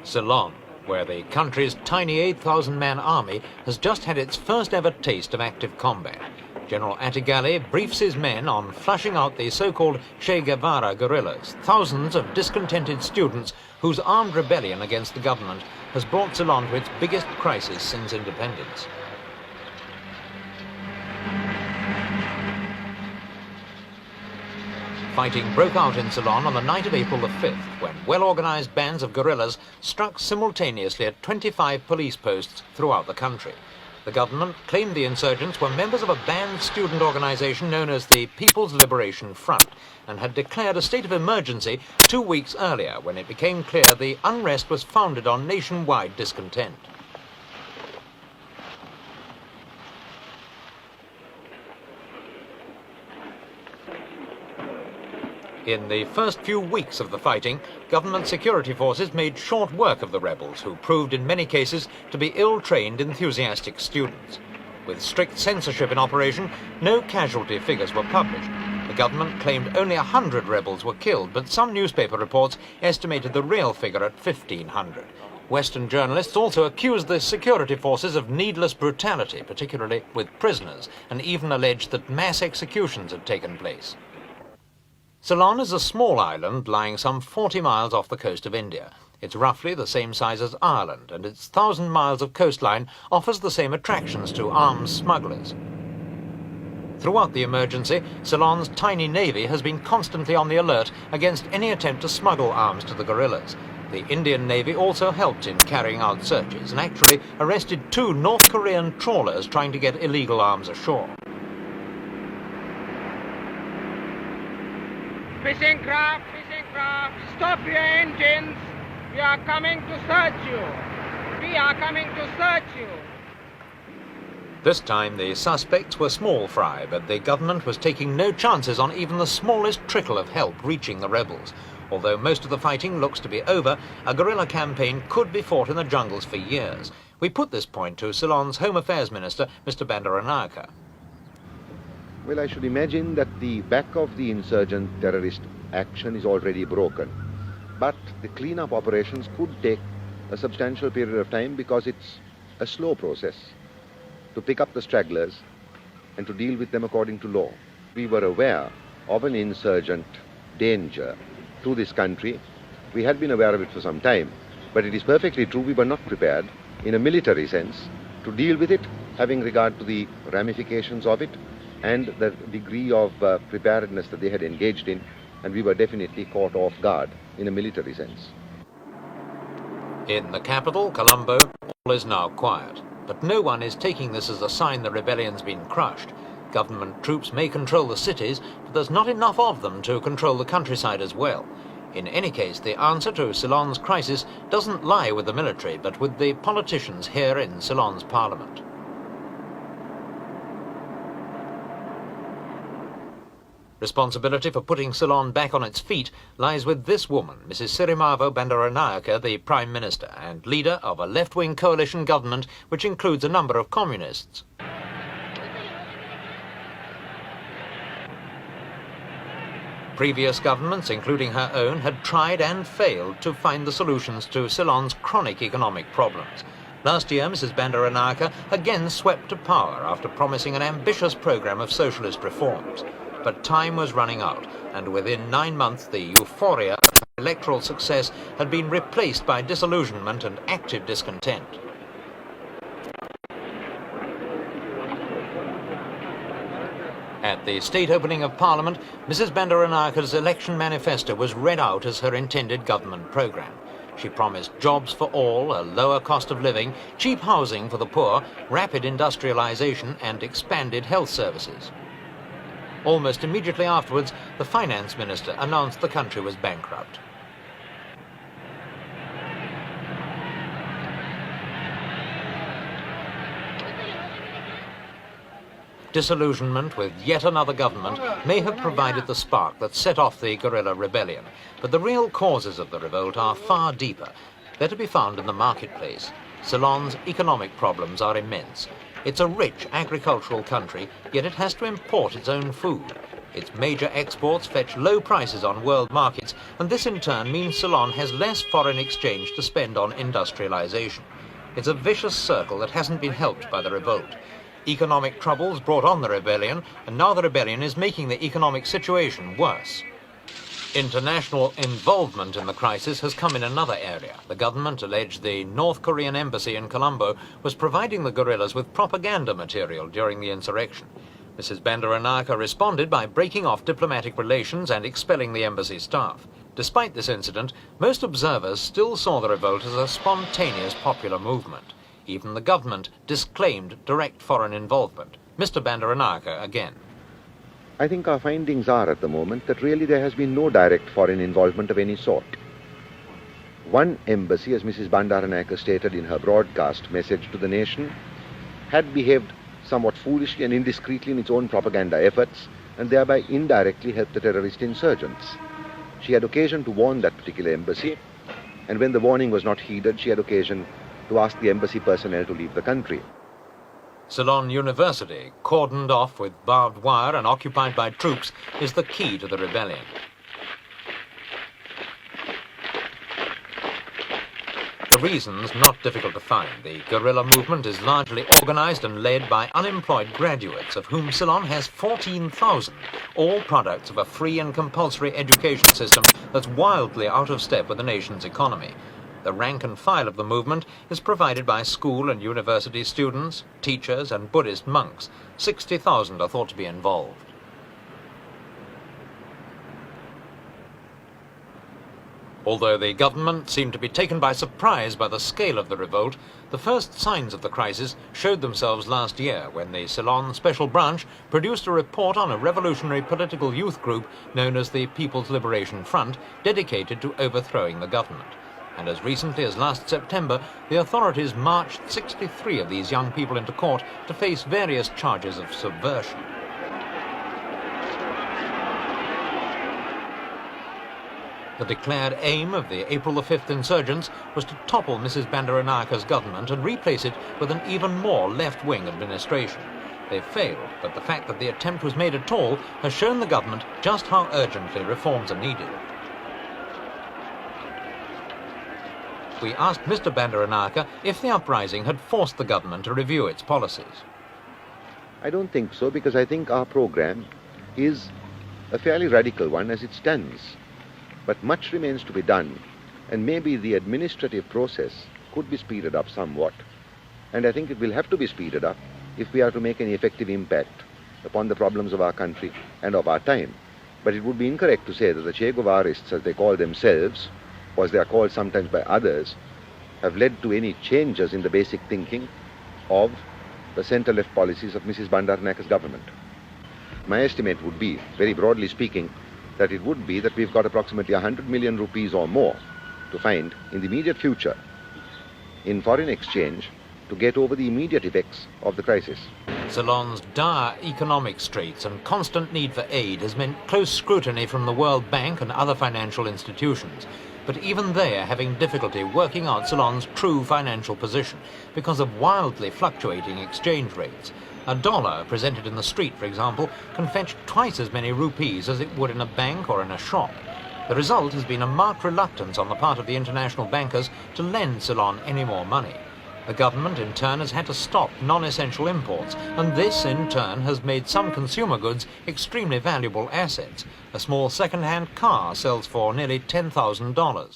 Ceylon, where the country's tiny 8,000-man army has just had its first ever taste of active combat. General Atigali briefs his men on flushing out the so-called Che Guevara guerrillas, thousands of discontented students whose armed rebellion against the government has brought Ceylon to its biggest crisis since independence. Fighting broke out in Ceylon on the night of April the 5th, when well-organised bands of guerrillas struck simultaneously at 25 police posts throughout the country. The government claimed the insurgents were members of a banned student organisation known as the People's Liberation Front, and had declared a state of emergency 2 weeks earlier, when it became clear the unrest was founded on nationwide discontent. In the first few weeks of the fighting, government security forces made short work of the rebels, who proved in many cases to be ill-trained, enthusiastic students. With strict censorship in operation, no casualty figures were published. The government claimed only 100 rebels were killed, but some newspaper reports estimated the real figure at 1,500. Western journalists also accused the security forces of needless brutality, particularly with prisoners, and even alleged that mass executions had taken place. Ceylon is a small island lying some 40 miles off the coast of India. It's roughly the same size as Ireland, and its 1,000 miles of coastline offers the same attractions to arms smugglers. Throughout the emergency, Ceylon's tiny navy has been constantly on the alert against any attempt to smuggle arms to the guerrillas. The Indian Navy also helped in carrying out searches and actually arrested 2 North Korean trawlers trying to get illegal arms ashore. Fishing craft, stop your engines. We are coming to search you. We are coming to search you. This time the suspects were small fry, but the government was taking no chances on even the smallest trickle of help reaching the rebels. Although most of the fighting looks to be over, a guerrilla campaign could be fought in the jungles for years. We put this point to Ceylon's Home Affairs Minister, Mr. Bandaranaike. Well, I should imagine that the back of the insurgent terrorist action is already broken. But the clean-up operations could take a substantial period of time, because it's a slow process to pick up the stragglers and to deal with them according to law. We were aware of an insurgent danger to this country. We had been aware of it for some time, but it is perfectly true we were not prepared in a military sense to deal with it, having regard to the ramifications of it and the degree of preparedness that they had engaged in, and we were definitely caught off guard in a military sense. In the capital, Colombo, all is now quiet, but no one is taking this as a sign the rebellion's been crushed. Government troops may control the cities, but there's not enough of them to control the countryside as well. In any case, the answer to Ceylon's crisis doesn't lie with the military, but with the politicians here in Ceylon's parliament. Responsibility for putting Ceylon back on its feet lies with this woman, Mrs. Sirimavo Bandaranaike, the Prime Minister, and leader of a left-wing coalition government which includes a number of communists. Previous governments, including her own, had tried and failed to find the solutions to Ceylon's chronic economic problems. Last year, Mrs. Bandaranaike again swept to power after promising an ambitious program of socialist reforms. But time was running out, and within 9 months the euphoria of electoral success had been replaced by disillusionment and active discontent. At the state opening of Parliament, Mrs. Bandaranaike's election manifesto was read out as her intended government programme. She promised jobs for all, a lower cost of living, cheap housing for the poor, rapid industrialisation and expanded health services. Almost immediately afterwards, the finance minister announced the country was bankrupt. Disillusionment with yet another government may have provided the spark that set off the guerrilla rebellion, but the real causes of the revolt are far deeper. They're to be found in the marketplace. Ceylon's economic problems are immense. It's a rich agricultural country, yet it has to import its own food. Its major exports fetch low prices on world markets, and this in turn means Ceylon has less foreign exchange to spend on industrialization. It's a vicious circle that hasn't been helped by the revolt. Economic troubles brought on the rebellion, and now the rebellion is making the economic situation worse. International involvement in the crisis has come in another area. The government alleged the North Korean embassy in Colombo was providing the guerrillas with propaganda material during the insurrection. Mrs. Bandaranaka responded by breaking off diplomatic relations and expelling the embassy staff. Despite this incident, most observers still saw the revolt as a spontaneous popular movement. Even the government disclaimed direct foreign involvement. Mr. Bandaranaka again. I think our findings are at the moment that really there has been no direct foreign involvement of any sort. One embassy, as Mrs. Bandaranaka stated in her broadcast message to the nation, had behaved somewhat foolishly and indiscreetly in its own propaganda efforts and thereby indirectly helped the terrorist insurgents. She had occasion to warn that particular embassy, and when the warning was not heeded, she had occasion to ask the embassy personnel to leave the country. Ceylon University, cordoned off with barbed wire and occupied by troops, is the key to the rebellion. The reasons not difficult to find. The guerrilla movement is largely organized and led by unemployed graduates, of whom Ceylon has 14,000, all products of a free and compulsory education system that's wildly out of step with the nation's economy. The rank and file of the movement is provided by school and university students, teachers and Buddhist monks. 60,000 are thought to be involved. Although the government seemed to be taken by surprise by the scale of the revolt, the first signs of the crisis showed themselves last year when the Ceylon Special Branch produced a report on a revolutionary political youth group known as the People's Liberation Front, dedicated to overthrowing the government. And as recently as last September, the authorities marched 63 of these young people into court to face various charges of subversion. The declared aim of the April the 5th insurgents was to topple Mrs. Bandaranaka's government and replace it with an even more left-wing administration. They failed, but the fact that the attempt was made at all has shown the government just how urgently reforms are needed. We asked Mr. Bandaranaka if the uprising had forced the government to review its policies. I don't think so, because I think our program is a fairly radical one as it stands. But much remains to be done, and maybe the administrative process could be speeded up somewhat. And I think it will have to be speeded up if we are to make any effective impact upon the problems of our country and of our time. But it would be incorrect to say that the Che Guevarists, as they call themselves, or as they are called sometimes by others, have led to any changes in the basic thinking of the centre-left policies of Mrs. Bandaranaka's government. My estimate would be, very broadly speaking, that it would be that we've got approximately 100 million rupees or more to find in the immediate future in foreign exchange to get over the immediate effects of the crisis. Ceylon's dire economic straits and constant need for aid has meant close scrutiny from the World Bank and other financial institutions. But even they are having difficulty working out Ceylon's true financial position because of wildly fluctuating exchange rates. A dollar presented in the street, for example, can fetch twice as many rupees as it would in a bank or in a shop. The result has been a marked reluctance on the part of the international bankers to lend Ceylon any more money. The government, in turn, has had to stop non-essential imports, and this, in turn, has made some consumer goods extremely valuable assets. A small second-hand car sells for nearly $10,000.